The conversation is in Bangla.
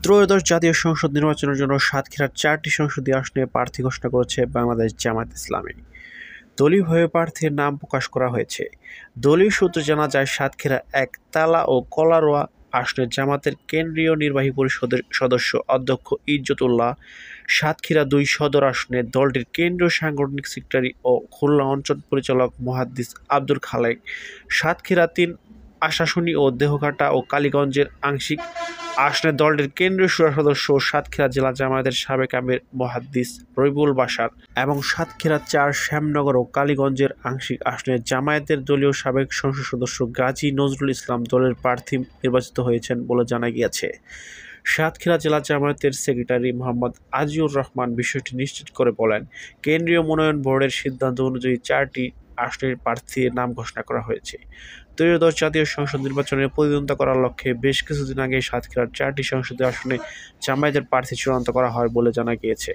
ত্রয়োদশ জাতীয় সংসদ নির্বাচনের জন্য সাতক্ষীরার 4টি সংসদীয় আসনে প্রার্থী ঘোষণা করেছে বাংলাদেশ জামায়াত ইসলামী। দলীয়ভাবে প্রার্থীর নাম প্রকাশ করা হয়েছে। দলীয় সূত্রে জানা যায়, সাতক্ষীরা 1 তালা ও কলারোয়া আসনে জামাতের কেন্দ্রীয় নির্বাহী পরিষদের সদস্য অধ্যক্ষ ইজ্জতুল্লাহ, সাতক্ষীরা 2 সদর আসনে দলটির কেন্দ্রীয় সাংগঠনিক সেক্রেটারি ও খুলনা অঞ্চল পরিচালক মুহাদ্দিস আব্দুল খালেক, সাতক্ষীরা 3 আশাশুনি ও দেহঘাটা ও কালীগঞ্জের আংশিক আসনে দলটির কেন্দ্রীয় শুরা সদস্য ও সাতক্ষীরা জেলা জামায়াতের সাবেক আমির মুহাদ্দিস রবিউল বাশার এবং সাতক্ষীরা 4 শ্যামনগর ও কালীগঞ্জের আংশিক আসনে জামায়াতের দলীয় সাবেক সংসদ সদস্য গাজী নজরুল ইসলাম দলের প্রার্থী নির্বাচিত হয়েছেন বলে জানা গিয়েছে। সাতক্ষীরা জেলা জামায়াতের সেক্রেটারি মোহাম্মদ আজিউর রহমান বিষয়টি নিশ্চিত করে বলেন, কেন্দ্রীয় মনোনয়ন বোর্ডের সিদ্ধান্ত অনুযায়ী 4টি আসনের প্রার্থীর নাম ঘোষণা করা হয়েছে। ত্রয়োদশ জাতীয় সংসদ নির্বাচনে প্রতিদ্বন্দ্বিতা করার লক্ষ্যে বেশ কিছুদিন আগে সাতক্ষীরার 4টি সংসদীয় আসনে জামায়াতের প্রার্থী চূড়ান্ত করা হয় বলে জানা গিয়েছে।